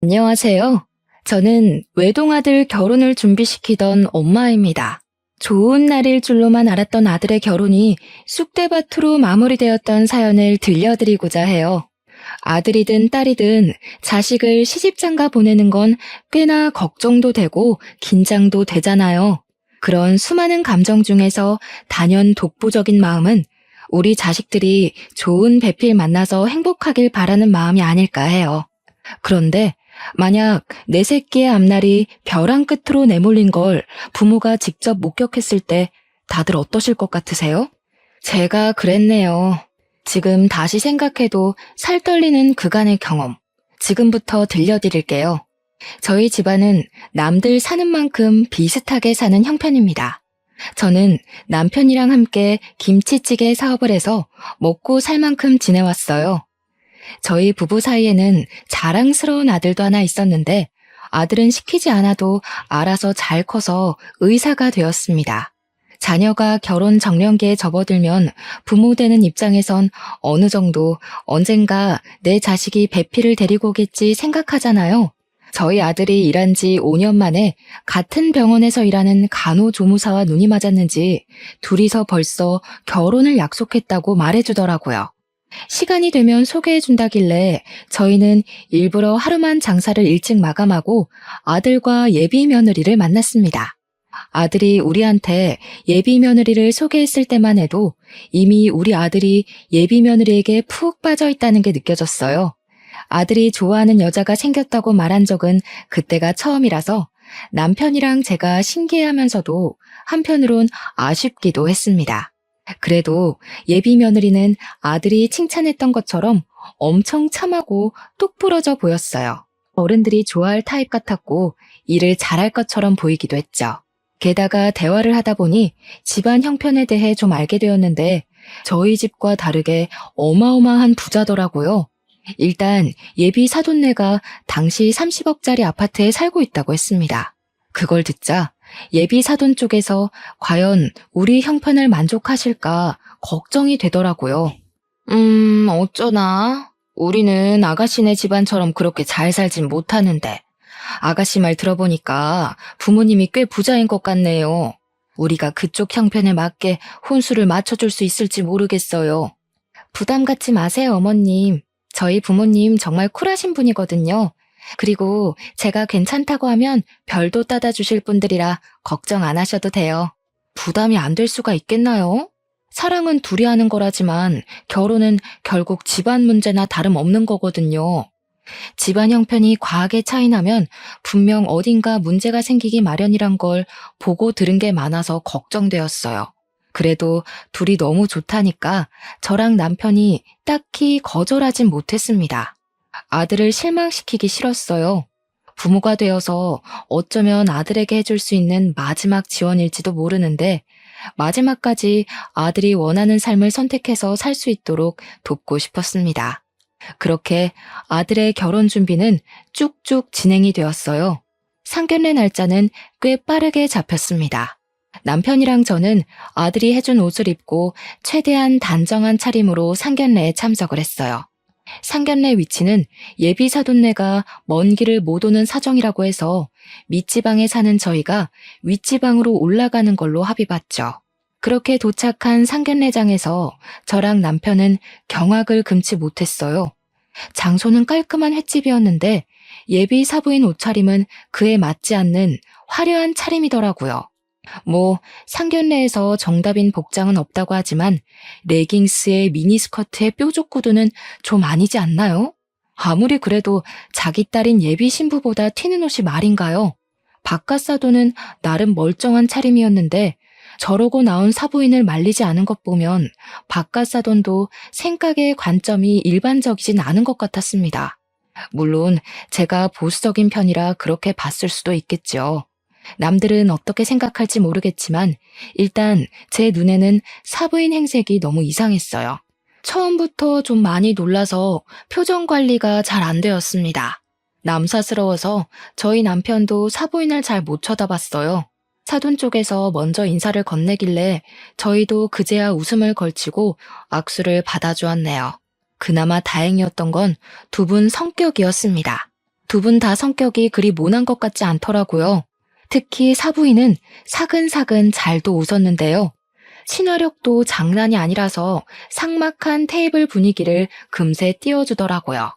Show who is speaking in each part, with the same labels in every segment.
Speaker 1: 안녕하세요. 저는 외동아들 결혼을 준비시키던 엄마입니다. 좋은 날일 줄로만 알았던 아들의 결혼이 쑥대밭으로 마무리되었던 사연을 들려드리고자 해요. 아들이든 딸이든 자식을 시집장가 보내는 건 꽤나 걱정도 되고 긴장도 되잖아요. 그런 수많은 감정 중에서 단연 독보적인 마음은 우리 자식들이 좋은 배필 만나서 행복하길 바라는 마음이 아닐까 해요. 그런데 만약 내 새끼의 앞날이 벼랑 끝으로 내몰린 걸 부모가 직접 목격했을 때 다들 어떠실 것 같으세요? 제가 그랬네요. 지금 다시 생각해도 살 떨리는 그간의 경험. 지금부터 들려드릴게요. 저희 집안은 남들 사는 만큼 비슷하게 사는 형편입니다. 저는 남편이랑 함께 김치찌개 사업을 해서 먹고 살 만큼 지내왔어요. 저희 부부 사이에는 자랑스러운 아들도 하나 있었는데 아들은 시키지 않아도 알아서 잘 커서 의사가 되었습니다. 자녀가 결혼 정년기에 접어들면 부모 되는 입장에선 어느 정도 언젠가 내 자식이 배필을 데리고 오겠지 생각하잖아요. 저희 아들이 일한 지 5년 만에 같은 병원에서 일하는 간호조무사와 눈이 맞았는지 둘이서 벌써 결혼을 약속했다고 말해주더라고요. 시간이 되면 소개해준다길래 저희는 일부러 하루만 장사를 일찍 마감하고 아들과 예비 며느리를 만났습니다. 아들이 우리한테 예비 며느리를 소개했을 때만 해도 이미 우리 아들이 예비 며느리에게 푹 빠져 있다는 게 느껴졌어요. 아들이 좋아하는 여자가 생겼다고 말한 적은 그때가 처음이라서 남편이랑 제가 신기해하면서도 한편으론 아쉽기도 했습니다. 그래도 예비 며느리는 아들이 칭찬했던 것처럼 엄청 참하고 똑부러져 보였어요. 어른들이 좋아할 타입 같았고 일을 잘할 것처럼 보이기도 했죠. 게다가 대화를 하다 보니 집안 형편에 대해 좀 알게 되었는데 저희 집과 다르게 어마어마한 부자더라고요. 일단 예비 사돈네가 당시 30억짜리 아파트에 살고 있다고 했습니다. 그걸 듣자 예비 사돈 쪽에서 과연 우리 형편을 만족하실까 걱정이 되더라고요. 어쩌나? 우리는 아가씨네 집안처럼 그렇게 잘 살진 못하는데. 아가씨 말 들어보니까 부모님이 꽤 부자인 것 같네요. 우리가 그쪽 형편에 맞게 혼수를 맞춰줄 수 있을지 모르겠어요. 부담 갖지 마세요, 어머님. 저희 부모님 정말 쿨하신 분이거든요. 그리고 제가 괜찮다고 하면 별도 따다 주실 분들이라 걱정 안 하셔도 돼요. 부담이 안 될 수가 있겠나요? 사랑은 둘이 하는 거라지만 결혼은 결국 집안 문제나 다름없는 거거든요. 집안 형편이 과하게 차이나면 분명 어딘가 문제가 생기기 마련이란 걸 보고 들은 게 많아서 걱정되었어요. 그래도 둘이 너무 좋다니까 저랑 남편이 딱히 거절하진 못했습니다. 아들을 실망시키기 싫었어요. 부모가 되어서 어쩌면 아들에게 해줄 수 있는 마지막 지원일지도 모르는데 마지막까지 아들이 원하는 삶을 선택해서 살 수 있도록 돕고 싶었습니다. 그렇게 아들의 결혼 준비는 쭉쭉 진행이 되었어요. 상견례 날짜는 꽤 빠르게 잡혔습니다. 남편이랑 저는 아들이 해준 옷을 입고 최대한 단정한 차림으로 상견례에 참석을 했어요. 상견례 위치는 예비 사돈네가 먼 길을 못 오는 사정이라고 해서 밑지방에 사는 저희가 윗지방으로 올라가는 걸로 합의봤죠. 그렇게 도착한 상견례장에서 저랑 남편은 경악을 금치 못했어요. 장소는 깔끔한 횟집이었는데 예비 사부인 옷차림은 그에 맞지 않는 화려한 차림이더라고요. 상견례에서 정답인 복장은 없다고 하지만 레깅스에 미니스커트에 뾰족 구두는 좀 아니지 않나요? 아무리 그래도 자기 딸인 예비 신부보다 튀는 옷이 말인가요? 바깥사도는 나름 멀쩡한 차림이었는데 저러고 나온 사부인을 말리지 않은 것 보면 바깥사돈도 생각의 관점이 일반적이진 않은 것 같았습니다. 물론 제가 보수적인 편이라 그렇게 봤을 수도 있겠죠. 남들은 어떻게 생각할지 모르겠지만 일단 제 눈에는 사부인 행색이 너무 이상했어요. 처음부터 좀 많이 놀라서 표정 관리가 잘 안 되었습니다. 남사스러워서 저희 남편도 사부인을 잘 못 쳐다봤어요. 사돈 쪽에서 먼저 인사를 건네길래 저희도 그제야 웃음을 걸치고 악수를 받아주었네요. 그나마 다행이었던 건 두 분 성격이었습니다. 두 분 다 성격이 그리 모난 것 같지 않더라고요. 특히 사부인은 사근사근 잘도 웃었는데요. 친화력도 장난이 아니라서 삭막한 테이블 분위기를 금세 띄워주더라고요.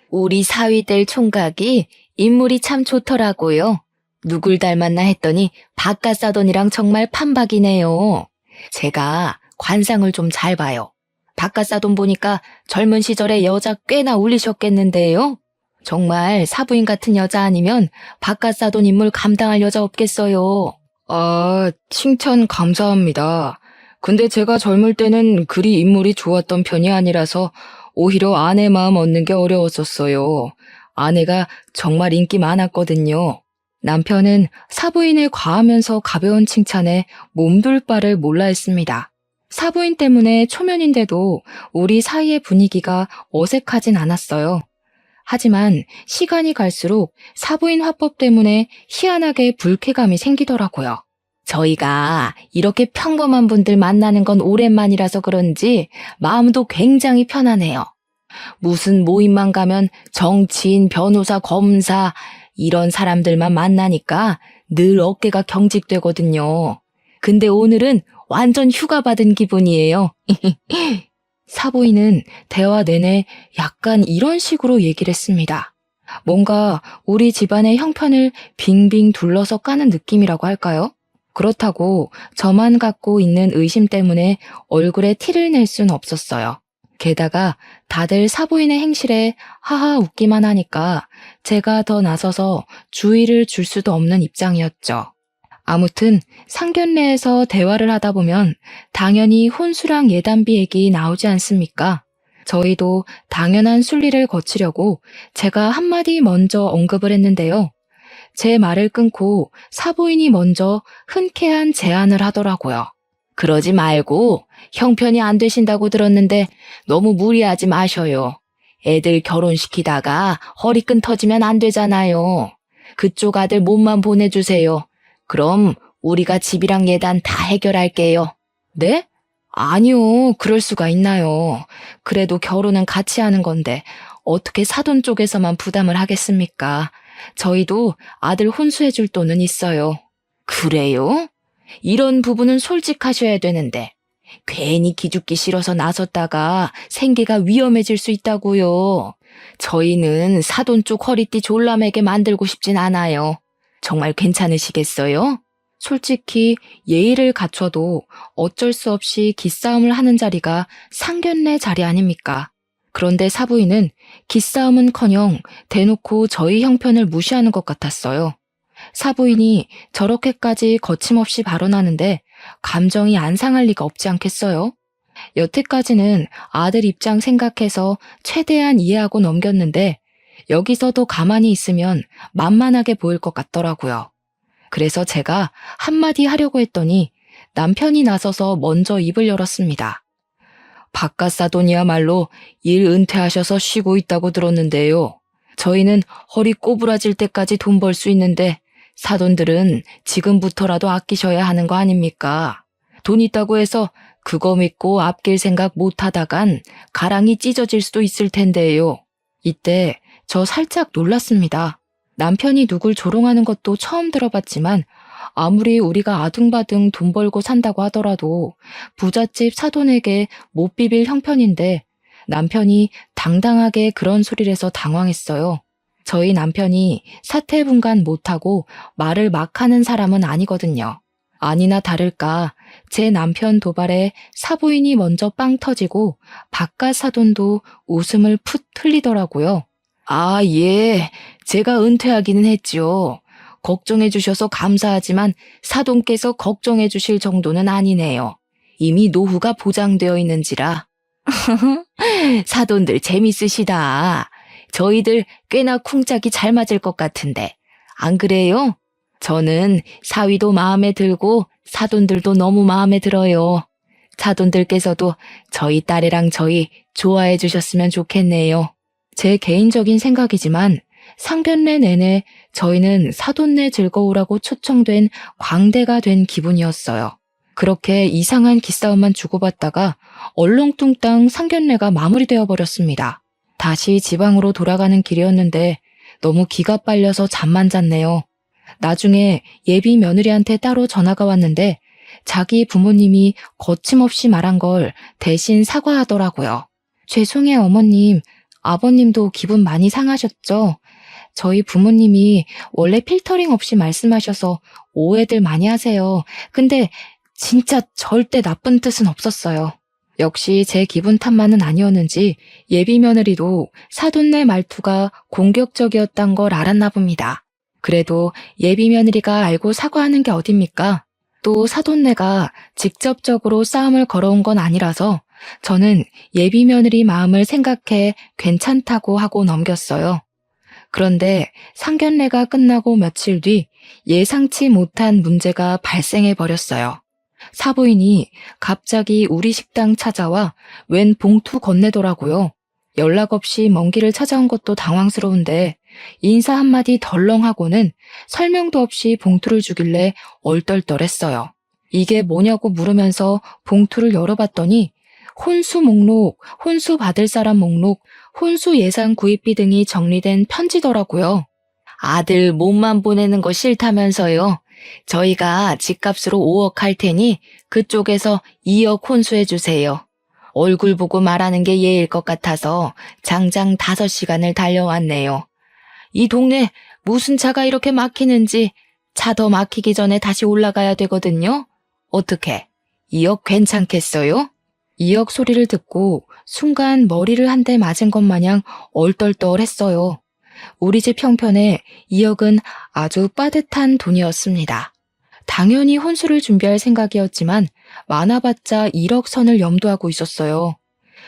Speaker 1: 우리 사위들 총각이 인물이 참 좋더라고요. 누굴 닮았나 했더니 박가사돈이랑 정말 판박이네요. 제가 관상을 좀 잘 봐요. 박가사돈 보니까 젊은 시절에 여자 꽤나 울리셨겠는데요. 정말 사부인 같은 여자 아니면 박가사돈 인물 감당할 여자 없겠어요. 아, 칭찬 감사합니다. 근데 제가 젊을 때는 그리 인물이 좋았던 편이 아니라서 오히려 아내 마음 얻는 게 어려웠었어요. 아내가 정말 인기 많았거든요. 남편은 사부인의 과하면서 가벼운 칭찬에 몸둘 바를 몰라 했습니다. 사부인 때문에 초면인데도 우리 사이의 분위기가 어색하진 않았어요. 하지만 시간이 갈수록 사부인 화법 때문에 희한하게 불쾌감이 생기더라고요. 저희가 이렇게 평범한 분들 만나는 건 오랜만이라서 그런지 마음도 굉장히 편하네요. 무슨 모임만 가면 정치인, 변호사, 검사 이런 사람들만 만나니까 늘 어깨가 경직되거든요. 근데 오늘은 완전 휴가 받은 기분이에요. 사부인은 대화 내내 약간 이런 식으로 얘기를 했습니다. 뭔가 우리 집안의 형편을 빙빙 둘러서 까는 느낌이라고 할까요? 그렇다고 저만 갖고 있는 의심 때문에 얼굴에 티를 낼 순 없었어요. 게다가 다들 사부인의 행실에 하하 웃기만 하니까 제가 더 나서서 주의를 줄 수도 없는 입장이었죠. 아무튼 상견례에서 대화를 하다 보면 당연히 혼수랑 예단비 얘기 나오지 않습니까? 저희도 당연한 순리를 거치려고 제가 한마디 먼저 언급을 했는데요. 제 말을 끊고 사부인이 먼저 흔쾌한 제안을 하더라고요. 그러지 말고 형편이 안 되신다고 들었는데 너무 무리하지 마셔요. 애들 결혼시키다가 허리끈 터지면 안 되잖아요. 그쪽 아들 몸만 보내주세요. 그럼 우리가 집이랑 예단 다 해결할게요. 네? 아니요, 그럴 수가 있나요. 그래도 결혼은 같이 하는 건데 어떻게 사돈 쪽에서만 부담을 하겠습니까? 저희도 아들 혼수해줄 돈은 있어요. 그래요? 이런 부분은 솔직하셔야 되는데 괜히 기죽기 싫어서 나섰다가 생계가 위험해질 수 있다고요. 저희는 사돈 쪽 허리띠 졸라매게 만들고 싶진 않아요. 정말 괜찮으시겠어요? 솔직히 예의를 갖춰도 어쩔 수 없이 기싸움을 하는 자리가 상견례 자리 아닙니까? 그런데 사부인은 기싸움은커녕 대놓고 저희 형편을 무시하는 것 같았어요. 사부인이 저렇게까지 거침없이 발언하는데 감정이 안 상할 리가 없지 않겠어요? 여태까지는 아들 입장 생각해서 최대한 이해하고 넘겼는데 여기서도 가만히 있으면 만만하게 보일 것 같더라고요. 그래서 제가 한마디 하려고 했더니 남편이 나서서 먼저 입을 열었습니다. 박가사돈이야말로 일 은퇴하셔서 쉬고 있다고 들었는데요. 저희는 허리 꼬부라질 때까지 돈 벌 수 있는데 사돈들은 지금부터라도 아끼셔야 하는 거 아닙니까? 돈 있다고 해서 그거 믿고 아낄 생각 못 하다간 가랑이 찢어질 수도 있을 텐데요. 이때 저 살짝 놀랐습니다. 남편이 누굴 조롱하는 것도 처음 들어봤지만 아무리 우리가 아등바등 돈 벌고 산다고 하더라도 부잣집 사돈에게 못 비빌 형편인데 남편이 당당하게 그런 소리를 해서 당황했어요. 저희 남편이 사태분간 못하고 말을 막 하는 사람은 아니거든요. 아니나 다를까 제 남편 도발에 사부인이 먼저 빵 터지고 바깥 사돈도 웃음을 풋 흘리더라고요. 아, 예. 제가 은퇴하기는 했죠. 걱정해 주셔서 감사하지만 사돈께서 걱정해 주실 정도는 아니네요. 이미 노후가 보장되어 있는지라. 사돈들 재밌으시다. 저희들 꽤나 쿵짝이 잘 맞을 것 같은데. 안 그래요? 저는 사위도 마음에 들고 사돈들도 너무 마음에 들어요. 사돈들께서도 저희 딸이랑 저희 좋아해 주셨으면 좋겠네요. 제 개인적인 생각이지만 상견례 내내 저희는 사돈네 즐거우라고 초청된 광대가 된 기분이었어요. 그렇게 이상한 기싸움만 주고받다가 얼렁뚱땅 상견례가 마무리되어 버렸습니다. 다시 지방으로 돌아가는 길이었는데 너무 기가 빨려서 잠만 잤네요. 나중에 예비 며느리한테 따로 전화가 왔는데 자기 부모님이 거침없이 말한 걸 대신 사과하더라고요. 죄송해요, 어머님. 아버님도 기분 많이 상하셨죠? 저희 부모님이 원래 필터링 없이 말씀하셔서 오해들 많이 하세요. 근데 진짜 절대 나쁜 뜻은 없었어요. 역시 제 기분 탓만은 아니었는지 예비 며느리도 사돈네 말투가 공격적이었단 걸 알았나 봅니다. 그래도 예비 며느리가 알고 사과하는 게 어딥니까? 또 사돈네가 직접적으로 싸움을 걸어온 건 아니라서 저는 예비 며느리 마음을 생각해 괜찮다고 하고 넘겼어요. 그런데 상견례가 끝나고 며칠 뒤 예상치 못한 문제가 발생해 버렸어요. 사부인이 갑자기 우리 식당 찾아와 웬 봉투 건네더라고요. 연락 없이 먼 길을 찾아온 것도 당황스러운데 인사 한마디 덜렁하고는 설명도 없이 봉투를 주길래 얼떨떨했어요. 이게 뭐냐고 물으면서 봉투를 열어봤더니 혼수 목록, 혼수 받을 사람 목록, 혼수 예산 구입비 등이 정리된 편지더라고요. 아들 몸만 보내는 거 싫다면서요. 저희가 집값으로 5억 할 테니 그쪽에서 2억 혼수해 주세요. 얼굴 보고 말하는 게 예일 것 같아서 장장 5시간을 달려왔네요. 이 동네 무슨 차가 이렇게 막히는지 차 더 막히기 전에 다시 올라가야 되거든요. 어떻게? 2억 괜찮겠어요? 2억 소리를 듣고 순간 머리를 한 대 맞은 것 마냥 얼떨떨했어요. 우리 집 형편에 2억은 아주 빠듯한 돈이었습니다. 당연히 혼수를 준비할 생각이었지만 많아봤자 1억 선을 염두하고 있었어요.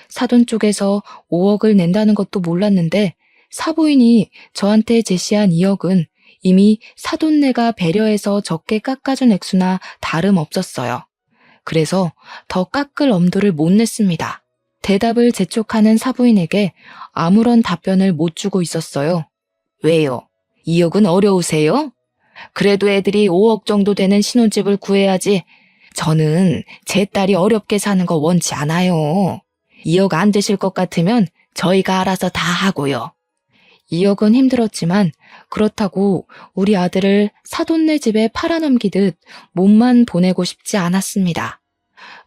Speaker 1: 사돈 쪽에서 5억을 낸다는 것도 몰랐는데 사부인이 저한테 제시한 2억은 이미 사돈네가 배려해서 적게 깎아준 액수나 다름없었어요. 그래서 더 깎을 엄두를 못 냈습니다. 대답을 재촉하는 사부인에게 아무런 답변을 못 주고 있었어요. 왜요? 2억은 어려우세요? 그래도 애들이 5억 정도 되는 신혼집을 구해야지. 저는 제 딸이 어렵게 사는 거 원치 않아요. 2억 안 되실 것 같으면 저희가 알아서 다 하고요. 2억은 힘들었지만 그렇다고 우리 아들을 사돈네 집에 팔아넘기듯 몸만 보내고 싶지 않았습니다.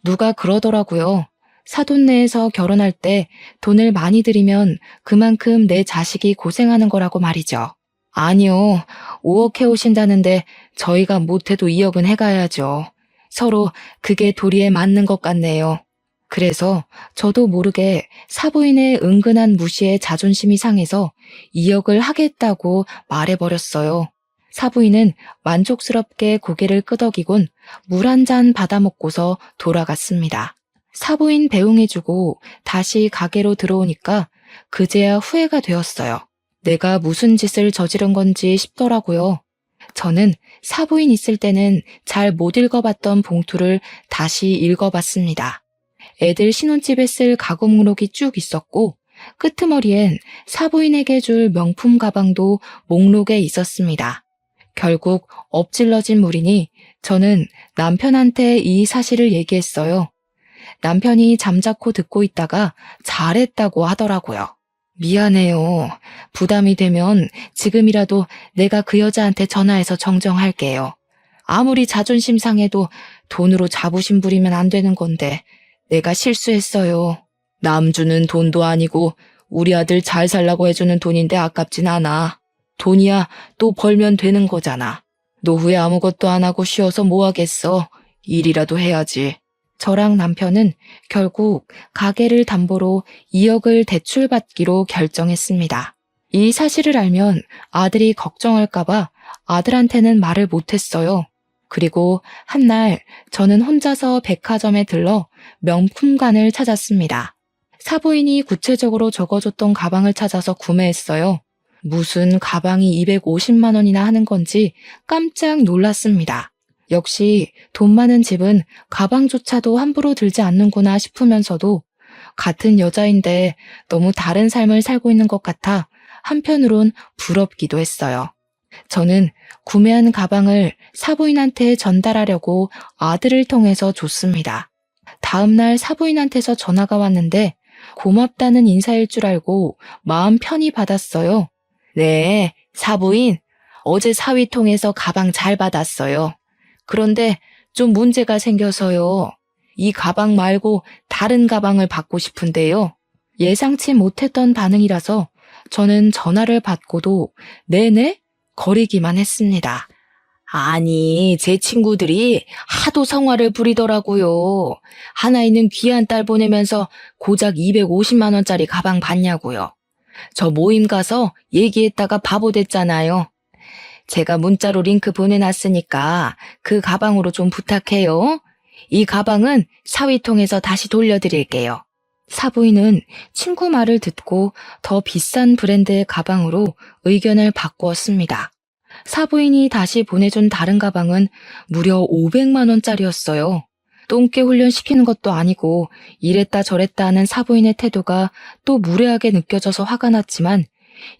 Speaker 1: 누가 그러더라고요. 사돈네에서 결혼할 때 돈을 많이 들이면 그만큼 내 자식이 고생하는 거라고 말이죠. 아니요, 5억 해오신다는데 저희가 못해도 2억은 해가야죠. 서로 그게 도리에 맞는 것 같네요. 그래서 저도 모르게 사부인의 은근한 무시에 자존심이 상해서 2억을 하겠다고 말해버렸어요. 사부인은 만족스럽게 고개를 끄덕이곤 물 한 잔 받아먹고서 돌아갔습니다. 사부인 배웅해주고 다시 가게로 들어오니까 그제야 후회가 되었어요. 내가 무슨 짓을 저지른 건지 싶더라고요. 저는 사부인 있을 때는 잘 못 읽어봤던 봉투를 다시 읽어봤습니다. 애들 신혼집에 쓸 가구 목록이 쭉 있었고 끄트머리엔 사부인에게 줄 명품 가방도 목록에 있었습니다. 결국 엎질러진 물이니 저는 남편한테 이 사실을 얘기했어요. 남편이 잠자코 듣고 있다가 잘했다고 하더라고요. 미안해요. 부담이 되면 지금이라도 내가 그 여자한테 전화해서 정정할게요. 아무리 자존심 상해도 돈으로 자부심 부리면 안 되는 건데 내가 실수했어요. 남 주는 돈도 아니고 우리 아들 잘 살라고 해주는 돈인데 아깝진 않아. 돈이야 또 벌면 되는 거잖아. 노후에 아무것도 안 하고 쉬어서 뭐 하겠어. 일이라도 해야지. 저랑 남편은 결국 가게를 담보로 2억을 대출받기로 결정했습니다. 이 사실을 알면 아들이 걱정할까봐 아들한테는 말을 못했어요. 그리고 한날 저는 혼자서 백화점에 들러 명품관을 찾았습니다. 사부인이 구체적으로 적어줬던 가방을 찾아서 구매했어요. 무슨 가방이 250만 원이나 하는 건지 깜짝 놀랐습니다. 역시 돈 많은 집은 가방조차도 함부로 들지 않는구나 싶으면서도 같은 여자인데 너무 다른 삶을 살고 있는 것 같아 한편으론 부럽기도 했어요. 저는 구매한 가방을 사부인한테 전달하려고 아들을 통해서 줬습니다. 다음날 사부인한테서 전화가 왔는데 고맙다는 인사일 줄 알고 마음 편히 받았어요. 네, 사부인. 어제 사위통해서 가방 잘 받았어요. 그런데 좀 문제가 생겨서요. 이 가방 말고 다른 가방을 받고 싶은데요. 예상치 못했던 반응이라서 저는 전화를 받고도 네네? 거리기만 했습니다. 아니, 제 친구들이 하도 성화를 부리더라고요. 하나 있는 귀한 딸 보내면서 고작 250만 원짜리 가방 받냐고요. 저 모임 가서 얘기했다가 바보 됐잖아요. 제가 문자로 링크 보내놨으니까 그 가방으로 좀 부탁해요. 이 가방은 사위통해서 다시 돌려드릴게요. 사부인은 친구 말을 듣고 더 비싼 브랜드의 가방으로 의견을 바꾸었습니다. 사부인이 다시 보내준 다른 가방은 무려 500만 원짜리였어요. 똥개 훈련시키는 것도 아니고 이랬다 저랬다 하는 사부인의 태도가 또 무례하게 느껴져서 화가 났지만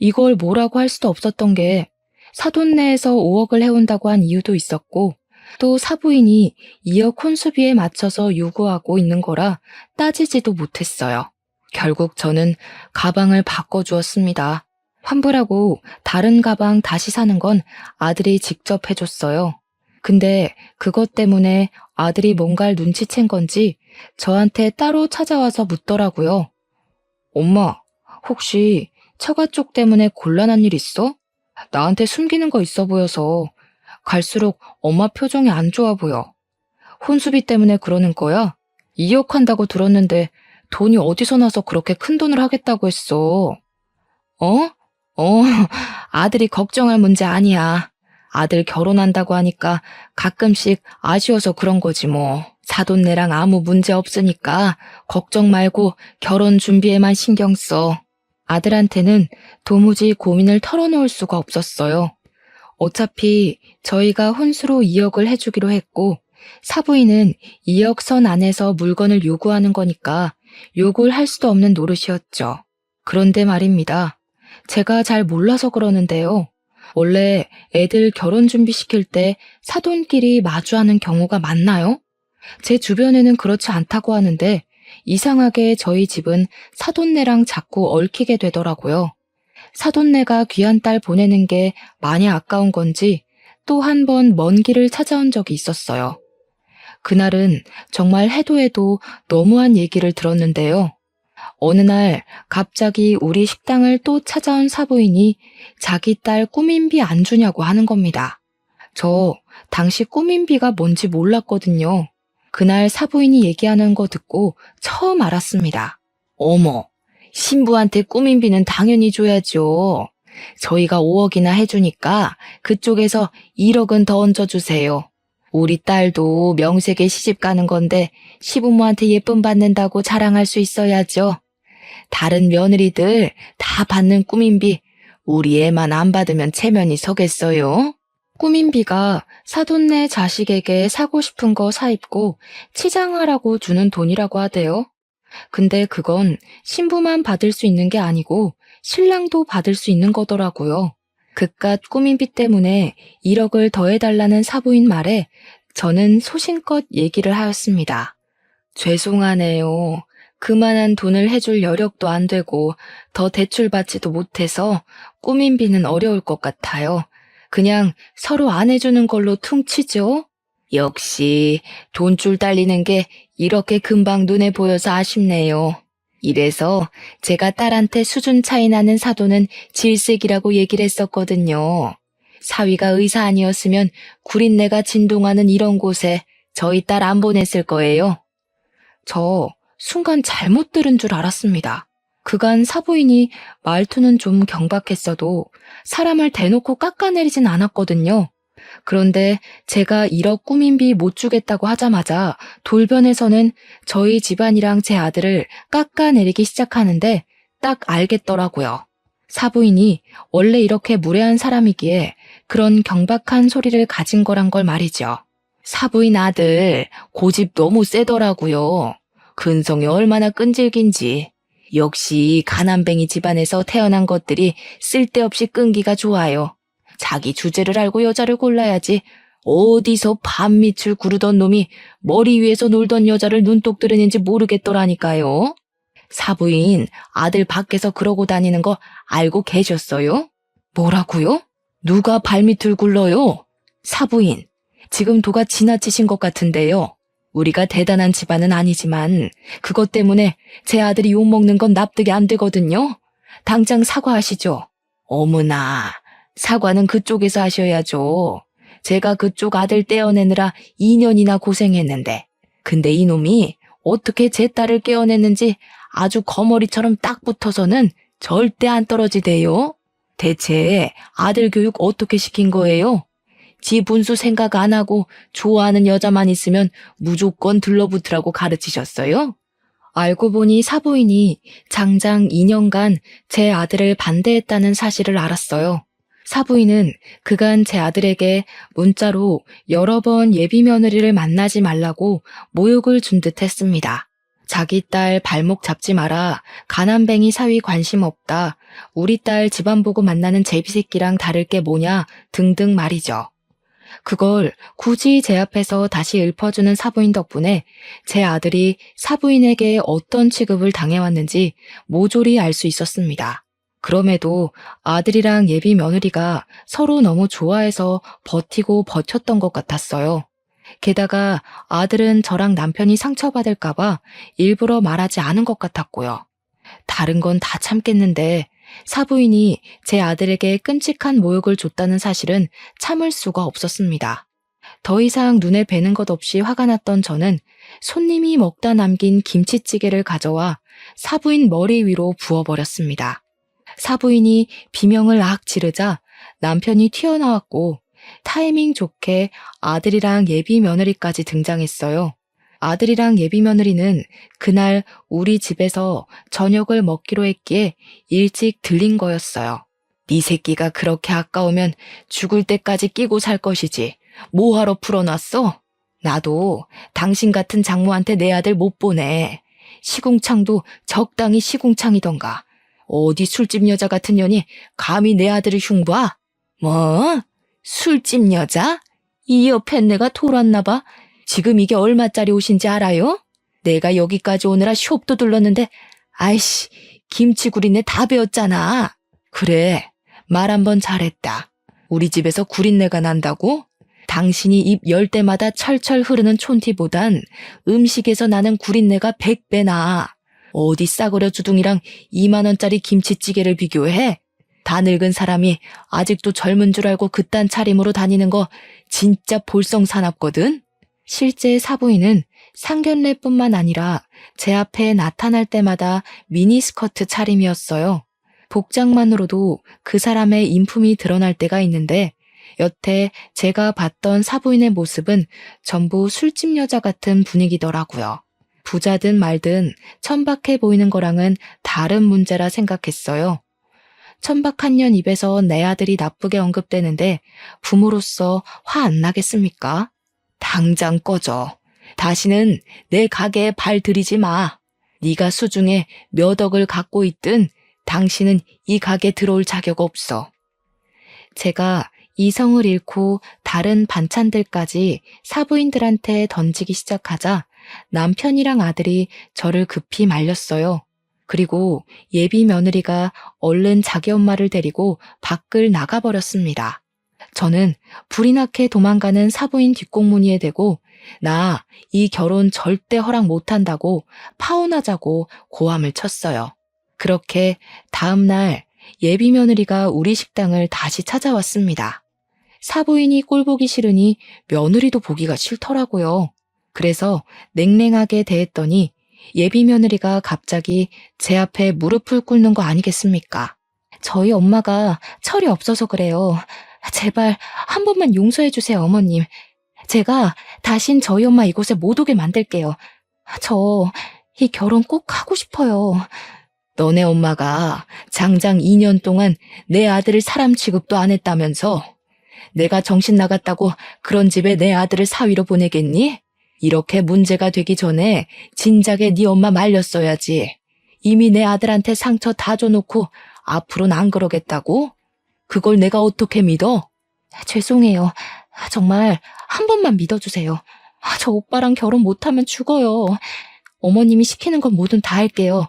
Speaker 1: 이걸 뭐라고 할 수도 없었던 게 사돈네에서 5억을 해온다고 한 이유도 있었고 또 사부인이 2억 혼수비에 맞춰서 요구하고 있는 거라 따지지도 못했어요. 결국 저는 가방을 바꿔주었습니다. 환불하고 다른 가방 다시 사는 건 아들이 직접 해줬어요. 근데 그것 때문에 아들이 뭔가를 눈치챈 건지 저한테 따로 찾아와서 묻더라고요. 엄마, 혹시 처가 쪽 때문에 곤란한 일 있어? 나한테 숨기는 거 있어 보여서 갈수록 엄마 표정이 안 좋아 보여. 혼수비 때문에 그러는 거야? 2억 한다고 들었는데 돈이 어디서 나서 그렇게 큰 돈을 하겠다고 했어? 어? 아들이 걱정할 문제 아니야. 아들 결혼한다고 하니까 가끔씩 아쉬워서 그런 거지 뭐. 사돈네랑 아무 문제 없으니까 걱정 말고 결혼 준비에만 신경 써. 아들한테는 도무지 고민을 털어놓을 수가 없었어요. 어차피 저희가 혼수로 2억을 해주기로 했고 사부인은 2억 선 안에서 물건을 요구하는 거니까 욕을 할 수도 없는 노릇이었죠. 그런데 말입니다. 제가 잘 몰라서 그러는데요. 원래 애들 결혼 준비시킬 때 사돈끼리 마주하는 경우가 많나요? 제 주변에는 그렇지 않다고 하는데 이상하게 저희 집은 사돈네랑 자꾸 얽히게 되더라고요. 사돈네가 귀한 딸 보내는 게 많이 아까운 건지 또 한 번 먼 길을 찾아온 적이 있었어요. 그날은 정말 해도 해도 너무한 얘기를 들었는데요. 어느 날 갑자기 우리 식당을 또 찾아온 사부인이 자기 딸 꾸민비 안 주냐고 하는 겁니다. 저 당시 꾸민비가 뭔지 몰랐거든요. 그날 사부인이 얘기하는 거 듣고 처음 알았습니다. 어머, 신부한테 꾸민비는 당연히 줘야죠. 저희가 5억이나 해주니까 그쪽에서 1억은 더 얹어주세요. 우리 딸도 명색에 시집 가는 건데 시부모한테 예쁨 받는다고 자랑할 수 있어야죠. 다른 며느리들 다 받는 꾸민비 우리 애만 안 받으면 체면이 서겠어요? 꾸민비가 사돈네 자식에게 사고 싶은 거 사입고 치장하라고 주는 돈이라고 하대요. 근데 그건 신부만 받을 수 있는 게 아니고 신랑도 받을 수 있는 거더라고요. 그깟 꾸민비 때문에 1억을 더해달라는 사부인 말에 저는 소신껏 얘기를 하였습니다. 죄송하네요. 그만한 돈을 해줄 여력도 안 되고 더 대출받지도 못해서 꾸민비는 어려울 것 같아요. 그냥 서로 안 해주는 걸로 퉁치죠? 역시 돈줄 달리는 게 이렇게 금방 눈에 보여서 아쉽네요. 이래서 제가 딸한테 수준 차이 나는 사돈은 질색이라고 얘기를 했었거든요. 사위가 의사 아니었으면 구린내가 진동하는 이런 곳에 저희 딸 안 보냈을 거예요. 저 순간 잘못 들은 줄 알았습니다. 그간 사부인이 말투는 좀 경박했어도 사람을 대놓고 깎아내리진 않았거든요. 그런데 제가 1억 꾸민비 못 주겠다고 하자마자 돌변해서는 저희 집안이랑 제 아들을 깎아내리기 시작하는데 딱 알겠더라고요. 사부인이 원래 이렇게 무례한 사람이기에 그런 경박한 소리를 가진 거란 걸 말이죠. 사부인 아들 고집 너무 세더라고요. 근성이 얼마나 끈질긴지. 역시 가난뱅이 집안에서 태어난 것들이 쓸데없이 끈기가 좋아요. 자기 주제를 알고 여자를 골라야지. 어디서 밤밑을 구르던 놈이 머리 위에서 놀던 여자를 눈독 들이는지 모르겠더라니까요. 사부인 아들 밖에서 그러고 다니는 거 알고 계셨어요? 뭐라고요? 누가 발밑을 굴러요? 사부인, 지금 도가 지나치신 것 같은데요. 우리가 대단한 집안은 아니지만 그것 때문에 제 아들이 욕먹는 건 납득이 안 되거든요. 당장 사과하시죠. 어머나, 사과는 그쪽에서 하셔야죠. 제가 그쪽 아들 떼어내느라 2년이나 고생했는데. 근데 이놈이 어떻게 제 딸을 깨어냈는지 아주 거머리처럼 딱 붙어서는 절대 안 떨어지대요. 대체 아들 교육 어떻게 시킨 거예요? 지 분수 생각 안 하고 좋아하는 여자만 있으면 무조건 들러붙으라고 가르치셨어요? 알고 보니 사부인이 장장 2년간 제 아들을 반대했다는 사실을 알았어요. 사부인은 그간 제 아들에게 문자로 여러 번 예비 며느리를 만나지 말라고 모욕을 준 듯 했습니다. 자기 딸 발목 잡지 마라, 가난뱅이 사위 관심 없다, 우리 딸 집안 보고 만나는 제비새끼랑 다를 게 뭐냐 등등 말이죠. 그걸 굳이 제 앞에서 다시 읊어주는 사부인 덕분에 제 아들이 사부인에게 어떤 취급을 당해왔는지 모조리 알 수 있었습니다. 그럼에도 아들이랑 예비 며느리가 서로 너무 좋아해서 버티고 버텼던 것 같았어요. 게다가 아들은 저랑 남편이 상처받을까봐 일부러 말하지 않은 것 같았고요. 다른 건 다 참겠는데 사부인이 제 아들에게 끔찍한 모욕을 줬다는 사실은 참을 수가 없었습니다. 더 이상 눈에 뵈는 것 없이 화가 났던 저는 손님이 먹다 남긴 김치찌개를 가져와 사부인 머리 위로 부어버렸습니다. 사부인이 비명을 악 지르자 남편이 튀어나왔고 타이밍 좋게 아들이랑 예비 며느리까지 등장했어요. 아들이랑 예비 며느리는 그날 우리 집에서 저녁을 먹기로 했기에 일찍 들린 거였어요. 네 새끼가 그렇게 아까우면 죽을 때까지 끼고 살 것이지. 뭐하러 풀어놨어? 나도 당신 같은 장모한테 내 아들 못 보내. 시궁창도 적당히 시궁창이던가. 어디 술집 여자 같은 년이 감히 내 아들을 흉봐? 뭐? 술집 여자? 이 옆에 내가 돌았나 봐. 지금 이게 얼마짜리 옷인지 알아요? 내가 여기까지 오느라 숍도 둘렀는데 아이씨, 김치구린내 다 배웠잖아. 그래, 말 한번 잘했다. 우리 집에서 구린내가 난다고? 당신이 입 열 때마다 철철 흐르는 촌티보단 음식에서 나는 구린내가 100배 나아. 어디 싸구려 주둥이랑 2만 원짜리 김치찌개를 비교해? 다 늙은 사람이 아직도 젊은 줄 알고 그딴 차림으로 다니는 거 진짜 볼썽사납거든? 실제 사부인은 상견례뿐만 아니라 제 앞에 나타날 때마다 미니스커트 차림이었어요. 복장만으로도 그 사람의 인품이 드러날 때가 있는데 여태 제가 봤던 사부인의 모습은 전부 술집 여자 같은 분위기더라고요. 부자든 말든 천박해 보이는 거랑은 다른 문제라 생각했어요. 천박한 년 입에서 내 아들이 나쁘게 언급되는데 부모로서 화 안 나겠습니까? 당장 꺼져. 다시는 내 가게에 발 들이지 마. 네가 수중에 몇 억을 갖고 있든 당신은 이 가게 들어올 자격 없어. 제가 이성을 잃고 다른 반찬들까지 사부인들한테 던지기 시작하자 남편이랑 아들이 저를 급히 말렸어요. 그리고 예비 며느리가 얼른 자기 엄마를 데리고 밖을 나가버렸습니다. 저는 불이 나게 도망가는 사부인 뒷공무니에 대고 나 이 결혼 절대 허락 못한다고 파혼하자고 고함을 쳤어요. 그렇게 다음 날 예비 며느리가 우리 식당을 다시 찾아왔습니다. 사부인이 꼴보기 싫으니 며느리도 보기가 싫더라고요. 그래서 냉랭하게 대했더니 예비 며느리가 갑자기 제 앞에 무릎을 꿇는 거 아니겠습니까? 저희 엄마가 철이 없어서 그래요. 제발 한 번만 용서해 주세요, 어머님. 제가 다신 저희 엄마 이곳에 못 오게 만들게요. 저 이 결혼 꼭 하고 싶어요. 너네 엄마가 장장 2년 동안 내 아들을 사람 취급도 안 했다면서 내가 정신 나갔다고 그런 집에 내 아들을 사위로 보내겠니? 이렇게 문제가 되기 전에 진작에 네 엄마 말렸어야지. 이미 내 아들한테 상처 다 줘놓고 앞으로는 안 그러겠다고? 그걸 내가 어떻게 믿어? 죄송해요. 정말 한 번만 믿어주세요. 저 오빠랑 결혼 못하면 죽어요. 어머님이 시키는 건 뭐든 다 할게요.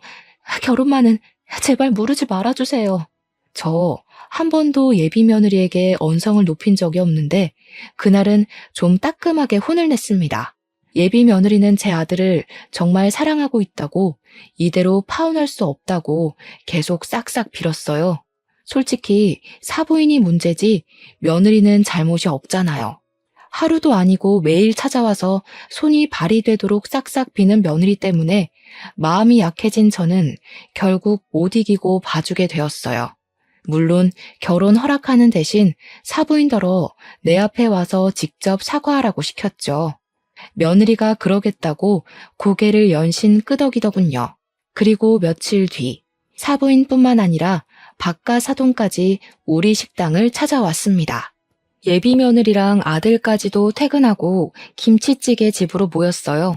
Speaker 1: 결혼만은 제발 무르지 말아주세요. 저 한 번도 예비 며느리에게 언성을 높인 적이 없는데 그날은 좀 따끔하게 혼을 냈습니다. 예비 며느리는 제 아들을 정말 사랑하고 있다고, 이대로 파혼할 수 없다고 계속 싹싹 빌었어요. 솔직히 사부인이 문제지 며느리는 잘못이 없잖아요. 하루도 아니고 매일 찾아와서 손이 발이 되도록 싹싹 비는 며느리 때문에 마음이 약해진 저는 결국 못 이기고 봐주게 되었어요. 물론 결혼 허락하는 대신 사부인더러 내 앞에 와서 직접 사과하라고 시켰죠. 며느리가 그러겠다고 고개를 연신 끄덕이더군요. 그리고 며칠 뒤 사부인뿐만 아니라 바깥 사돈까지 우리 식당을 찾아왔습니다. 예비 며느리랑 아들까지도 퇴근하고 김치찌개 집으로 모였어요.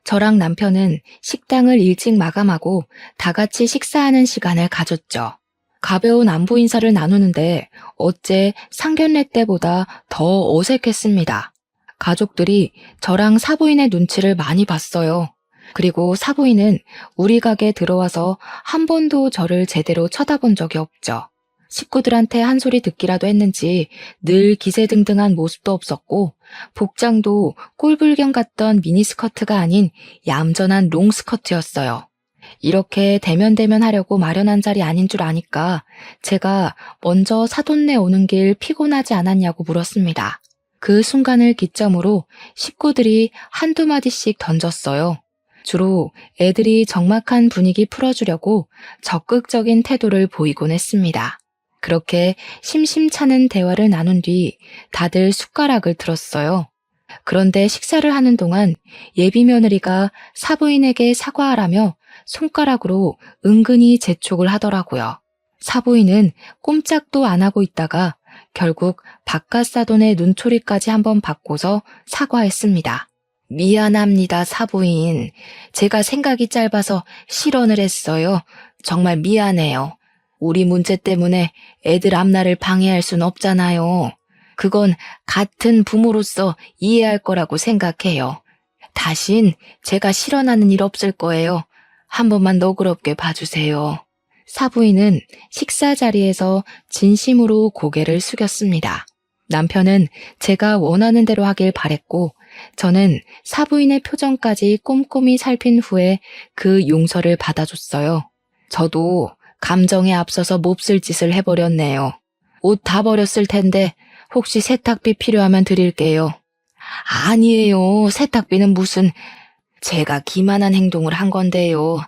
Speaker 1: 저랑 남편은 식당을 일찍 마감하고 다 같이 식사하는 시간을 가졌죠. 가벼운 안부 인사를 나누는데 어째 상견례 때보다 더 어색했습니다. 가족들이 저랑 사부인의 눈치를 많이 봤어요. 그리고 사부인은 우리 가게 들어와서 한 번도 저를 제대로 쳐다본 적이 없죠. 식구들한테 한 소리 듣기라도 했는지 늘 기세등등한 모습도 없었고 복장도 꼴불견 같던 미니스커트가 아닌 얌전한 롱스커트였어요. 이렇게 대면대면 하려고 마련한 자리 아닌 줄 아니까 제가 먼저 사돈네 오는 길 피곤하지 않았냐고 물었습니다. 그 순간을 기점으로 식구들이 한두 마디씩 던졌어요. 주로 애들이 적막한 분위기 풀어주려고 적극적인 태도를 보이곤 했습니다. 그렇게 심심찮은 대화를 나눈 뒤 다들 숟가락을 들었어요. 그런데 식사를 하는 동안 예비 며느리가 사부인에게 사과하라며 손가락으로 은근히 재촉을 하더라고요. 사부인은 꼼짝도 안 하고 있다가 결국 바깥 사돈의 눈초리까지 한번 받고서 사과했습니다. 미안합니다, 사부인. 제가 생각이 짧아서 실언을 했어요. 정말 미안해요. 우리 문제 때문에 애들 앞날을 방해할 순 없잖아요. 그건 같은 부모로서 이해할 거라고 생각해요. 다신 제가 실언하는 일 없을 거예요. 한 번만 너그럽게 봐주세요. 사부인은 식사 자리에서 진심으로 고개를 숙였습니다. 남편은 제가 원하는 대로 하길 바랬고 저는 사부인의 표정까지 꼼꼼히 살핀 후에 그 용서를 받아줬어요. 저도 감정에 앞서서 몹쓸 짓을 해버렸네요. 옷 다 버렸을 텐데 혹시 세탁비 필요하면 드릴게요. 아니에요. 세탁비는 무슨... 제가 기만한 행동을 한 건데요.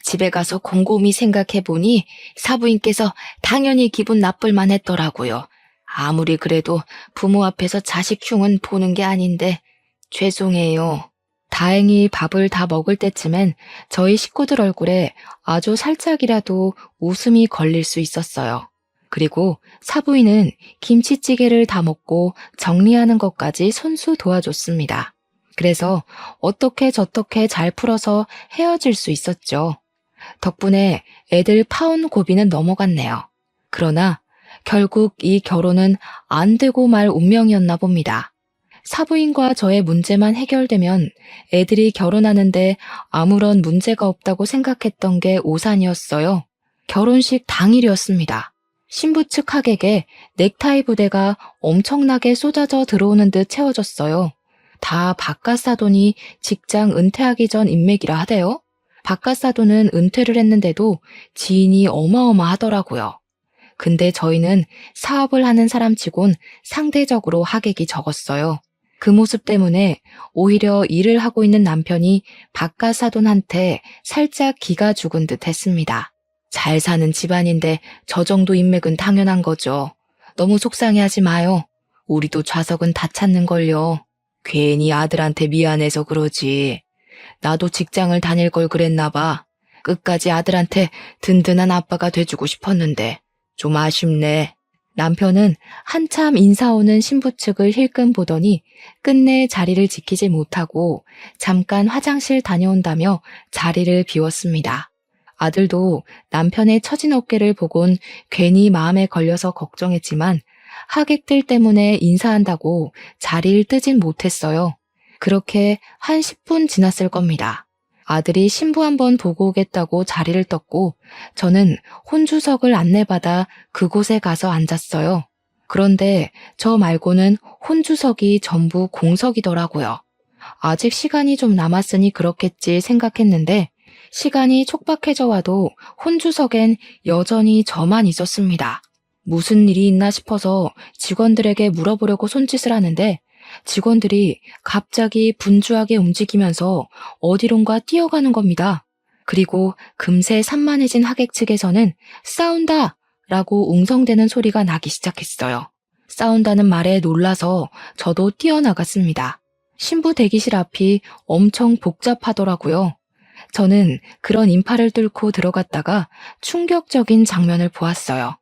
Speaker 1: 집에 가서 곰곰이 생각해보니 사부인께서 당연히 기분 나쁠만 했더라고요. 아무리 그래도 부모 앞에서 자식 흉은 보는 게 아닌데 죄송해요. 다행히 밥을 다 먹을 때쯤엔 저희 식구들 얼굴에 아주 살짝이라도 웃음이 걸릴 수 있었어요. 그리고 사부인은 김치찌개를 다 먹고 정리하는 것까지 손수 도와줬습니다. 그래서 어떻게 저떻게 잘 풀어서 헤어질 수 있었죠. 덕분에 애들 파혼 고비는 넘어갔네요. 그러나 결국 이 결혼은 안 되고 말 운명이었나 봅니다. 사부인과 저의 문제만 해결되면 애들이 결혼하는데 아무런 문제가 없다고 생각했던 게 오산이었어요. 결혼식 당일이었습니다. 신부 측 하객에 넥타이 부대가 엄청나게 쏟아져 들어오는 듯 채워졌어요. 다 바깥 사돈이 직장 은퇴하기 전 인맥이라 하대요. 바깥 사돈은 은퇴를 했는데도 지인이 어마어마하더라고요. 근데 저희는 사업을 하는 사람치곤 상대적으로 하객이 적었어요. 그 모습 때문에 오히려 일을 하고 있는 남편이 바깥 사돈한테 살짝 기가 죽은 듯 했습니다. 잘 사는 집안인데 저 정도 인맥은 당연한 거죠. 너무 속상해하지 마요. 우리도 좌석은 다 찾는걸요. 괜히 아들한테 미안해서 그러지. 나도 직장을 다닐 걸 그랬나 봐. 끝까지 아들한테 든든한 아빠가 돼주고 싶었는데 좀 아쉽네. 남편은 한참 인사 오는 신부 측을 힐끔 보더니 끝내 자리를 지키지 못하고 잠깐 화장실 다녀온다며 자리를 비웠습니다. 아들도 남편의 처진 어깨를 보곤 괜히 마음에 걸려서 걱정했지만 하객들 때문에 인사한다고 자리를 뜨진 못했어요. 그렇게 한 10분 지났을 겁니다. 아들이 신부 한번 보고 오겠다고 자리를 떴고 저는 혼주석을 안내받아 그곳에 가서 앉았어요. 그런데 저 말고는 혼주석이 전부 공석이더라고요. 아직 시간이 좀 남았으니 그렇겠지 생각했는데 시간이 촉박해져 와도 혼주석엔 여전히 저만 있었습니다. 무슨 일이 있나 싶어서 직원들에게 물어보려고 손짓을 하는데 직원들이 갑자기 분주하게 움직이면서 어디론가 뛰어가는 겁니다. 그리고 금세 산만해진 하객 측에서는 싸운다! 라고 웅성대는 소리가 나기 시작했어요. 싸운다는 말에 놀라서 저도 뛰어나갔습니다. 신부 대기실 앞이 엄청 복잡하더라고요. 저는 그런 인파를 뚫고 들어갔다가 충격적인 장면을 보았어요.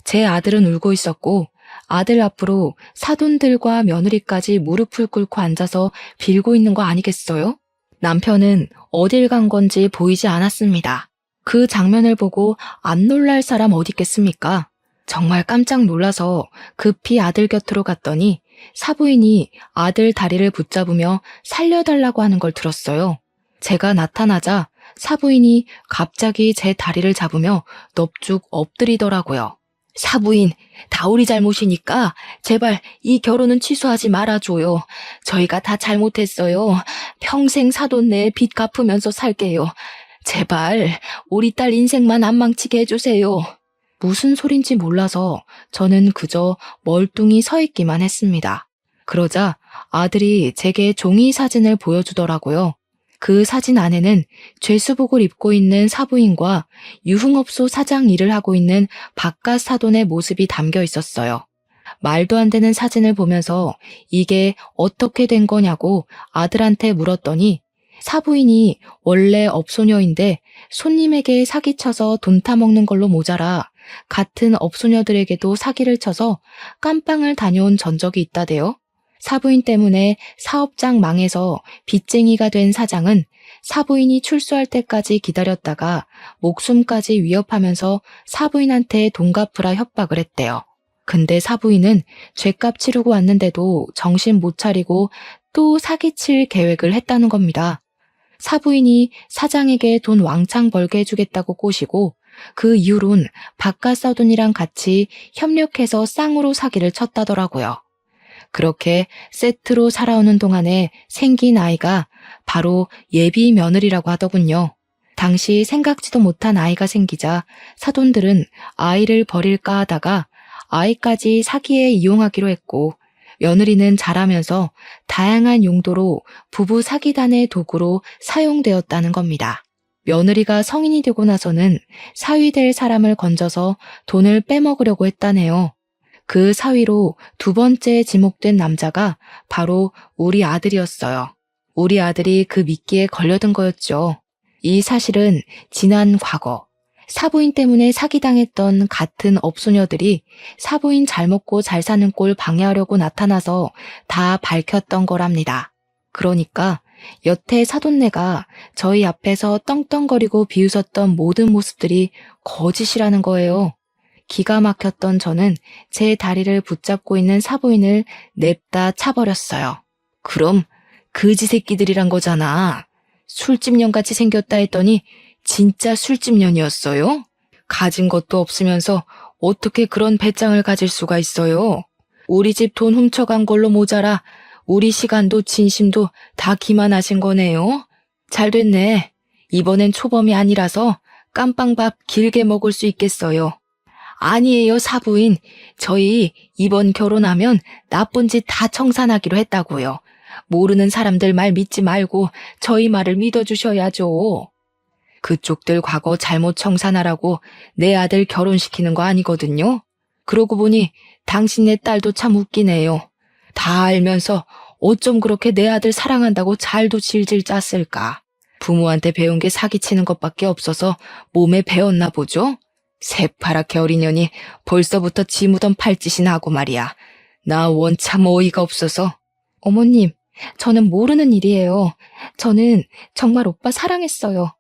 Speaker 1: 제 아들은 울고 있었고 아들 앞으로 사돈들과 며느리까지 무릎을 꿇고 앉아서 빌고 있는 거 아니겠어요? 남편은 어딜 간 건지 보이지 않았습니다. 그 장면을 보고 안 놀랄 사람 어디 있겠습니까? 정말 깜짝 놀라서 급히 아들 곁으로 갔더니 사부인이 아들 다리를 붙잡으며 살려달라고 하는 걸 들었어요. 제가 나타나자 사부인이 갑자기 제 다리를 잡으며 넙죽 엎드리더라고요. 사부인, 다 우리 잘못이니까 제발 이 결혼은 취소하지 말아줘요. 저희가 다 잘못했어요. 평생 사돈 내 빚 갚으면서 살게요. 제발 우리 딸 인생만 안 망치게 해주세요. 무슨 소린지 몰라서 저는 그저 멀뚱히 서 있기만 했습니다. 그러자 아들이 제게 종이 사진을 보여주더라고요. 그 사진 안에는 죄수복을 입고 있는 사부인과 유흥업소 사장 일을 하고 있는 바깥 사돈의 모습이 담겨 있었어요. 말도 안 되는 사진을 보면서 이게 어떻게 된 거냐고 아들한테 물었더니 사부인이 원래 업소녀인데 손님에게 사기쳐서 돈 타먹는 걸로 모자라 같은 업소녀들에게도 사기를 쳐서 깜빵을 다녀온 전적이 있다대요. 사부인 때문에 사업장 망해서 빚쟁이가 된 사장은 사부인이 출소할 때까지 기다렸다가 목숨까지 위협하면서 사부인한테 돈 갚으라 협박을 했대요. 근데 사부인은 죗값 치르고 왔는데도 정신 못 차리고 또 사기칠 계획을 했다는 겁니다. 사부인이 사장에게 돈 왕창 벌게 해주겠다고 꼬시고 그 이후론 바깥 사돈이랑 같이 협력해서 쌍으로 사기를 쳤다더라고요. 그렇게 세트로 살아오는 동안에 생긴 아이가 바로 예비 며느리라고 하더군요. 당시 생각지도 못한 아이가 생기자 사돈들은 아이를 버릴까 하다가 아이까지 사기에 이용하기로 했고 며느리는 자라면서 다양한 용도로 부부 사기단의 도구로 사용되었다는 겁니다. 며느리가 성인이 되고 나서는 사위될 사람을 건져서 돈을 빼먹으려고 했다네요. 그 사위로 두 번째 지목된 남자가 바로 우리 아들이었어요. 우리 아들이 그 미끼에 걸려든 거였죠. 이 사실은 지난 과거, 사부인 때문에 사기당했던 같은 업소녀들이 사부인 잘 먹고 잘 사는 꼴 방해하려고 나타나서 다 밝혔던 거랍니다. 그러니까 여태 사돈네가 저희 앞에서 떵떵거리고 비웃었던 모든 모습들이 거짓이라는 거예요. 기가 막혔던 저는 제 다리를 붙잡고 있는 사부인을 냅다 차버렸어요. 그럼 그지 새끼들이란 거잖아. 술집년같이 생겼다 했더니 진짜 술집년이었어요? 가진 것도 없으면서 어떻게 그런 배짱을 가질 수가 있어요? 우리 집 돈 훔쳐간 걸로 모자라 우리 시간도 진심도 다 기만하신 거네요. 잘 됐네. 이번엔 초범이 아니라서 깜빵밥 길게 먹을 수 있겠어요. 아니에요, 사부인. 저희 이번 결혼하면 나쁜 짓 다 청산하기로 했다고요. 모르는 사람들 말 믿지 말고 저희 말을 믿어주셔야죠. 그쪽들 과거 잘못 청산하라고 내 아들 결혼시키는 거 아니거든요. 그러고 보니 당신네 딸도 참 웃기네요. 다 알면서 어쩜 그렇게 내 아들 사랑한다고 잘도 질질 짰을까. 부모한테 배운 게 사기치는 것밖에 없어서 몸에 배웠나 보죠? 새파랗게 어린 년이 벌써부터 지무던 팔짓이나 하고 말이야. 나 원참 어이가 없어서. 어머님, 저는 모르는 일이에요. 저는 정말 오빠 사랑했어요.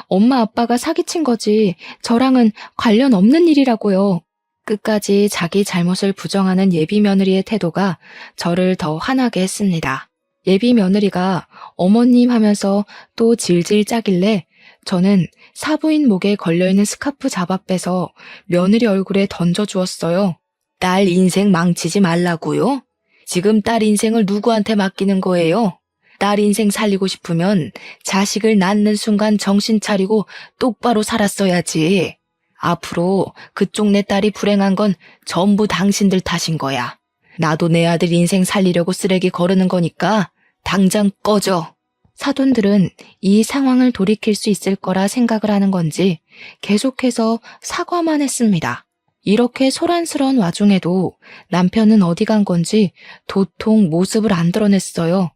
Speaker 1: 엄마 아빠가 사기친 거지 저랑은 관련 없는 일이라고요. 끝까지 자기 잘못을 부정하는 예비 며느리의 태도가 저를 더 화나게 했습니다. 예비 며느리가 어머님 하면서 또 질질 짜길래 저는 사부인 목에 걸려있는 스카프 잡아 빼서 며느리 얼굴에 던져주었어요. 딸 인생 망치지 말라고요? 지금 딸 인생을 누구한테 맡기는 거예요? 딸 인생 살리고 싶으면 자식을 낳는 순간 정신 차리고 똑바로 살았어야지. 앞으로 그쪽 내 딸이 불행한 건 전부 당신들 탓인 거야. 나도 내 아들 인생 살리려고 쓰레기 거르는 거니까 당장 꺼져. 사돈들은 이 상황을 돌이킬 수 있을 거라 생각을 하는 건지 계속해서 사과만 했습니다. 이렇게 소란스러운 와중에도 남편은 어디 간 건지 도통 모습을 안 드러냈어요.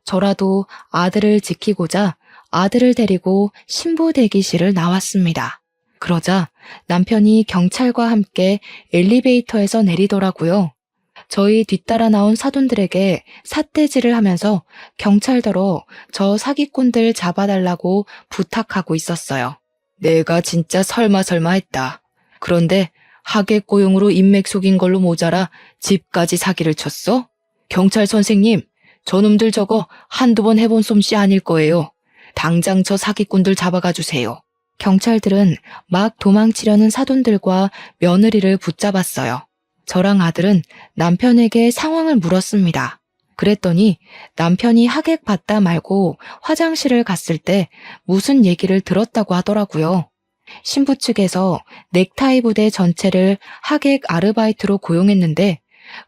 Speaker 1: 저라도 아들을 지키고자 아들을 데리고 신부 대기실을 나왔습니다. 그러자 남편이 경찰과 함께 엘리베이터에서 내리더라고요. 저희 뒤따라 나온 사돈들에게 삿대질을 하면서 경찰더러 저 사기꾼들 잡아달라고 부탁하고 있었어요. 내가 진짜 설마 했다. 그런데 하객 고용으로 인맥 속인 걸로 모자라 집까지 사기를 쳤어? 경찰 선생님, 저놈들 저거 한두 번 해본 솜씨 아닐 거예요. 당장 저 사기꾼들 잡아가 주세요. 경찰들은 막 도망치려는 사돈들과 며느리를 붙잡았어요. 저랑 아들은 남편에게 상황을 물었습니다. 그랬더니 남편이 하객 봤다 말고 화장실을 갔을 때 무슨 얘기를 들었다고 하더라고요. 신부 측에서 넥타이 부대 전체를 하객 아르바이트로 고용했는데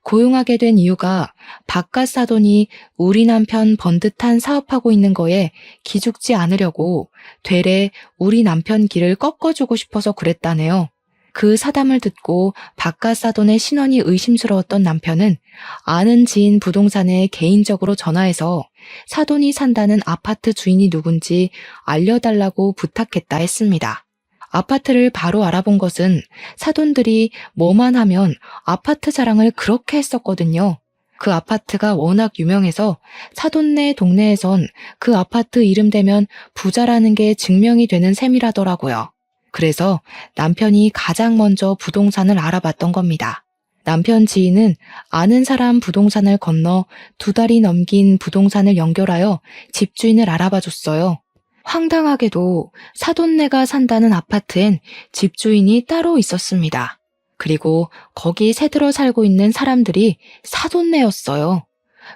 Speaker 1: 고용하게 된 이유가 바깥 사돈이 우리 남편 번듯한 사업하고 있는 거에 기죽지 않으려고 되레 우리 남편 길을 꺾어주고 싶어서 그랬다네요. 그 사담을 듣고 바깥 사돈의 신원이 의심스러웠던 남편은 아는 지인 부동산에 개인적으로 전화해서 사돈이 산다는 아파트 주인이 누군지 알려달라고 부탁했다 했습니다. 아파트를 바로 알아본 것은 사돈들이 뭐만 하면 아파트 자랑을 그렇게 했었거든요. 그 아파트가 워낙 유명해서 사돈네 동네에선 그 아파트 이름 대면 부자라는 게 증명이 되는 셈이라더라고요. 그래서 남편이 가장 먼저 부동산을 알아봤던 겁니다. 남편 지인은 아는 사람 부동산을 건너 2달이 넘긴 부동산을 연결하여 집주인을 알아봐줬어요. 황당하게도 사돈네가 산다는 아파트엔 집주인이 따로 있었습니다. 그리고 거기 새들어 살고 있는 사람들이 사돈네였어요.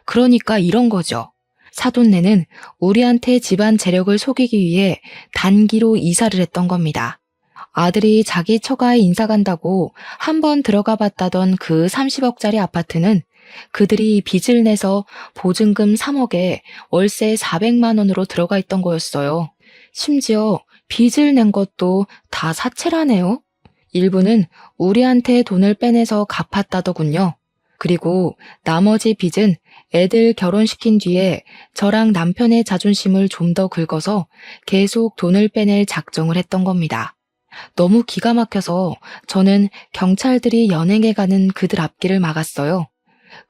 Speaker 1: 그러니까 이런 거죠. 사돈네는 우리한테 집안 재력을 속이기 위해 단기로 이사를 했던 겁니다. 아들이 자기 처가에 인사 간다고 한번 들어가 봤다던 그 30억짜리 아파트는 그들이 빚을 내서 보증금 3억에 월세 400만 원으로 들어가 있던 거였어요. 심지어 빚을 낸 것도 다 사채라네요. 일부는 우리한테 돈을 빼내서 갚았다더군요. 그리고 나머지 빚은 애들 결혼시킨 뒤에 저랑 남편의 자존심을 좀 더 긁어서 계속 돈을 빼낼 작정을 했던 겁니다. 너무 기가 막혀서 저는 경찰들이 연행해가는 그들 앞길을 막았어요.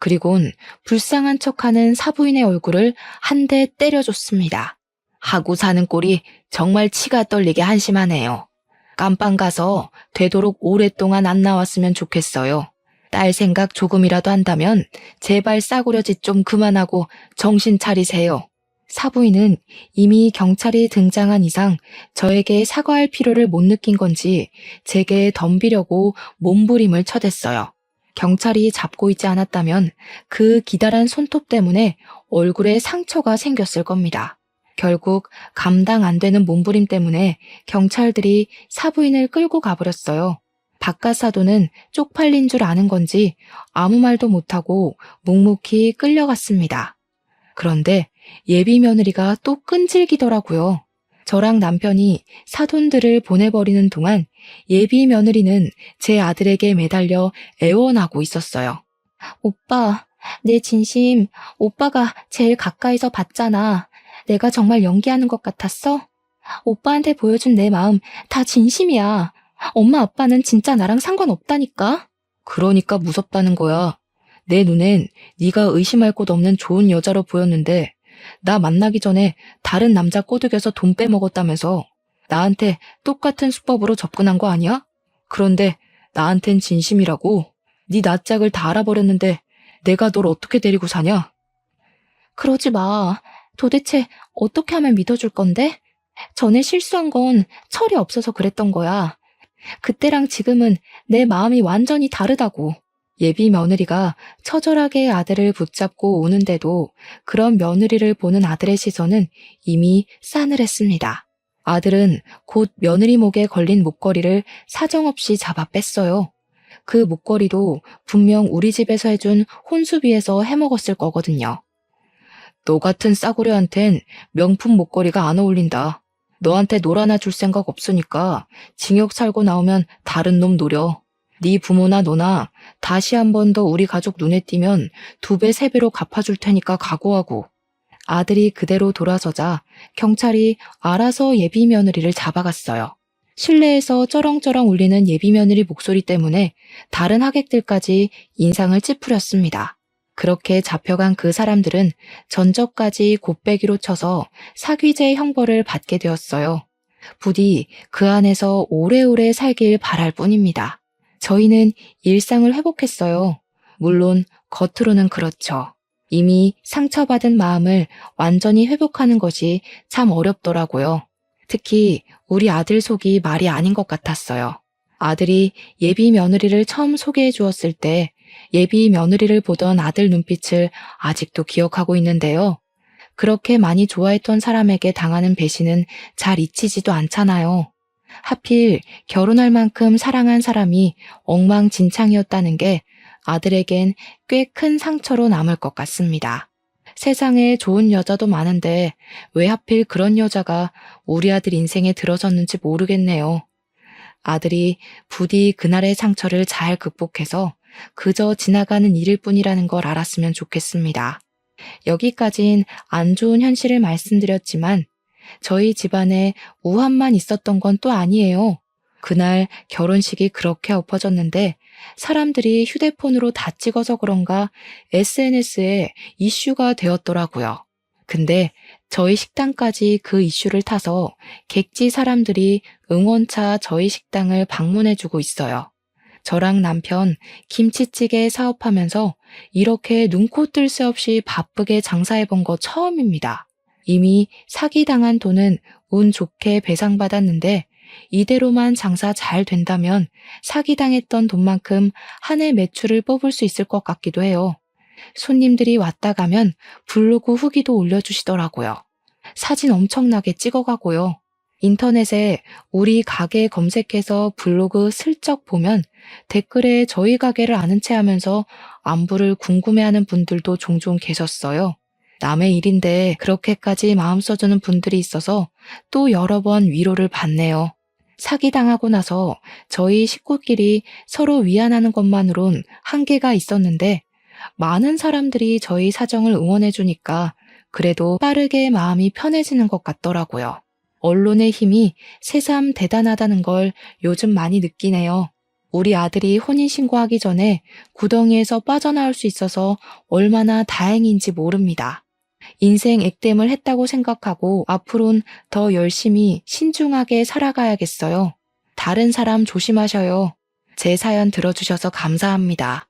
Speaker 1: 그리곤 불쌍한 척하는 사부인의 얼굴을 한 대 때려줬습니다. 하고 사는 꼴이 정말 치가 떨리게 한심하네요. 깜빵 가서 되도록 오랫동안 안 나왔으면 좋겠어요. 딸 생각 조금이라도 한다면 제발 싸구려 짓 좀 그만하고 정신 차리세요. 사부인은 이미 경찰이 등장한 이상 저에게 사과할 필요를 못 느낀 건지 제게 덤비려고 몸부림을 쳐댔어요. 경찰이 잡고 있지 않았다면 그 기다란 손톱 때문에 얼굴에 상처가 생겼을 겁니다. 결국 감당 안 되는 몸부림 때문에 경찰들이 사부인을 끌고 가버렸어요. 바깥 사돈은 쪽팔린 줄 아는 건지 아무 말도 못하고 묵묵히 끌려갔습니다. 그런데 예비 며느리가 또 끈질기더라고요. 저랑 남편이 사돈들을 보내버리는 동안 예비 며느리는 제 아들에게 매달려 애원하고 있었어요. 오빠, 내 진심 오빠가 제일 가까이서 봤잖아. 내가 정말 연기하는 것 같았어? 오빠한테 보여준 내 마음 다 진심이야. 엄마 아빠는 진짜 나랑 상관없다니까. 그러니까 무섭다는 거야. 내 눈엔 네가 의심할 곳 없는 좋은 여자로 보였는데 나 만나기 전에 다른 남자 꼬드겨서 돈 빼먹었다면서 나한테 똑같은 수법으로 접근한 거 아니야? 그런데 나한텐 진심이라고? 네 낯짝을 다 알아버렸는데 내가 널 어떻게 데리고 사냐? 그러지 마. 도대체 어떻게 하면 믿어줄 건데? 전에 실수한 건 철이 없어서 그랬던 거야. 그때랑 지금은 내 마음이 완전히 다르다고. 예비 며느리가 처절하게 아들을 붙잡고 우는데도 그런 며느리를 보는 아들의 시선은 이미 싸늘했습니다. 아들은 곧 며느리 목에 걸린 목걸이를 사정없이 잡아 뺐어요. 그 목걸이도 분명 우리 집에서 해준 혼수비에서 해먹었을 거거든요. 너 같은 싸구려한텐 명품 목걸이가 안 어울린다. 너한테 놀 하나 줄 생각 없으니까 징역 살고 나오면 다른 놈 노려. 네 부모나 너나 다시 한 번 더 우리 가족 눈에 띄면 2배, 3배로 갚아줄 테니까 각오하고. 아들이 그대로 돌아서자 경찰이 알아서 예비 며느리를 잡아갔어요. 실내에서 쩌렁쩌렁 울리는 예비 며느리 목소리 때문에 다른 하객들까지 인상을 찌푸렸습니다. 그렇게 잡혀간 그 사람들은 전적까지 곱빼기로 쳐서 사귀제 형벌을 받게 되었어요. 부디 그 안에서 오래오래 살길 바랄 뿐입니다. 저희는 일상을 회복했어요. 물론 겉으로는 그렇죠. 이미 상처받은 마음을 완전히 회복하는 것이 참 어렵더라고요. 특히 우리 아들 속이 말이 아닌 것 같았어요. 아들이 예비 며느리를 처음 소개해 주었을 때 예비 며느리를 보던 아들 눈빛을 아직도 기억하고 있는데요. 그렇게 많이 좋아했던 사람에게 당하는 배신은 잘 잊히지도 않잖아요. 하필 결혼할 만큼 사랑한 사람이 엉망진창이었다는 게 아들에겐 꽤 큰 상처로 남을 것 같습니다. 세상에 좋은 여자도 많은데 왜 하필 그런 여자가 우리 아들 인생에 들어섰는지 모르겠네요. 아들이 부디 그날의 상처를 잘 극복해서 그저 지나가는 일일 뿐이라는 걸 알았으면 좋겠습니다. 여기까진 안 좋은 현실을 말씀드렸지만 저희 집안에 우환만 있었던 건 또 아니에요. 그날 결혼식이 그렇게 엎어졌는데 사람들이 휴대폰으로 다 찍어서 그런가 SNS에 이슈가 되었더라고요. 근데 저희 식당까지 그 이슈를 타서 객지 사람들이 응원차 저희 식당을 방문해주고 있어요. 저랑 남편 김치찌개 사업하면서 이렇게 눈코 뜰 새 없이 바쁘게 장사해본 거 처음입니다. 이미 사기당한 돈은 운 좋게 배상받았는데 이대로만 장사 잘 된다면 사기당했던 돈만큼 한 해 매출을 뽑을 수 있을 것 같기도 해요. 손님들이 왔다 가면 블로그 후기도 올려주시더라고요. 사진 엄청나게 찍어가고요. 인터넷에 우리 가게 검색해서 블로그 슬쩍 보면 댓글에 저희 가게를 아는 체 하면서 안부를 궁금해하는 분들도 종종 계셨어요. 남의 일인데 그렇게까지 마음 써주는 분들이 있어서 또 여러 번 위로를 받네요. 사기당하고 나서 저희 식구끼리 서로 위안하는 것만으론 한계가 있었는데 많은 사람들이 저희 사정을 응원해주니까 그래도 빠르게 마음이 편해지는 것 같더라고요. 언론의 힘이 새삼 대단하다는 걸 요즘 많이 느끼네요. 우리 아들이 혼인신고하기 전에 구덩이에서 빠져나올 수 있어서 얼마나 다행인지 모릅니다. 인생 액땜을 했다고 생각하고 앞으론 더 열심히 신중하게 살아가야겠어요. 다른 사람 조심하셔요. 제 사연 들어주셔서 감사합니다.